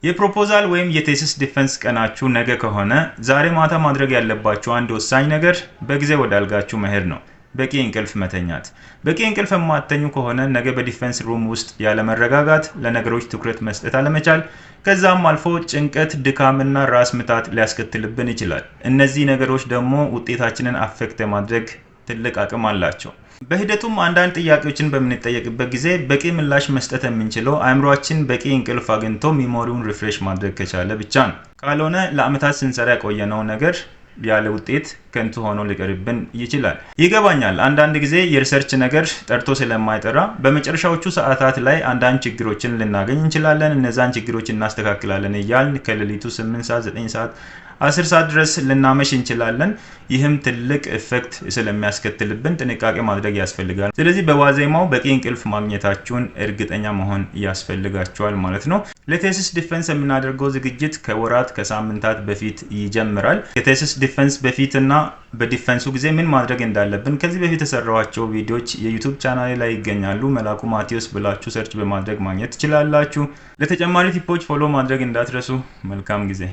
የፕሮፖዛል ወይም የቴሲስ ዲፌንስ ቀናችሁ ነገ ከሆነ ዛሬ ማታ ማድረግ ያለባችሁ አንድ ወሳኝ ነገር በጊዜ ወደ አልጋችሁ መሄድ ነው። በቂ እንቅልፍ መተኛት። በቂ እንቅልፍ የማትተኙ ከሆነ ነገ በዲፌንስ ሩም ውስጥ ያለ መረጋጋት፣ ለነገሮች ትኩረት መስጠት አለመቻል፣ ከዛም አልፎ ጭንቀት፣ ድካምና ራስ ምታት ሊያስከትልብን ይችላል። እነዚህ ነገሮች ደግሞ ውጤታችንን አፌክት የማድረግ ትልቅ አቅም አላቸው። በሂደቱም አንዳንድ ጥያቄዎችን በምንጠየቅበት ጊዜ በቂ ምላሽ መስጠት የምንችለው አእምሮአችን በቂ እንቅልፍ አግኝቶ ሚሞሪውን ሪፍሬሽ ማድረግ ከቻለ ብቻ ነው። ካልሆነ ለአመታት ስንሰራ የቆየነው ነገር ያለ ውጤት ከንቱ ሆኖ ሊቀርብን ይችላል። ይገባኛል። አንዳንድ ጊዜ የሪሰርች ነገር ጠርቶ ስለማይጠራ በመጨረሻዎቹ ሰዓታት ላይ አንዳንድ ችግሮችን ልናገኝ እንችላለን። እነዛን ችግሮች እናስተካክላለን እያልን ከሌሊቱ 8 ሰዓት 9 ሰዓት 10 ሰዓት ድረስ ልናመሽ እንችላለን። ይህም ትልቅ ኢፌክት ስለሚያስከትልብን ጥንቃቄ ማድረግ ያስፈልጋል። ስለዚህ በዋዜማው በቂ እንቅልፍ ማግኘታችሁን እርግጠኛ መሆን ያስፈልጋችኋል ማለት ነው። ለቴሲስ ዲፌንስ የምናደርገው ዝግጅት ከወራት ከሳምንታት በፊት ይጀምራል። ከቴሲስ ዲፌንስ በፊትና በዲፌንሱ ጊዜ ምን ማድረግ እንዳለብን ከዚህ በፊት የሰራኋቸው ቪዲዮዎች የዩቲዩብ ቻናሌ ላይ ይገኛሉ። መላኩ ማቴዎስ ብላችሁ ሰርች በማድረግ ማግኘት ትችላላችሁ። ለተጨማሪ ቲፖች ፎሎ ማድረግ እንዳትረሱ። መልካም ጊዜ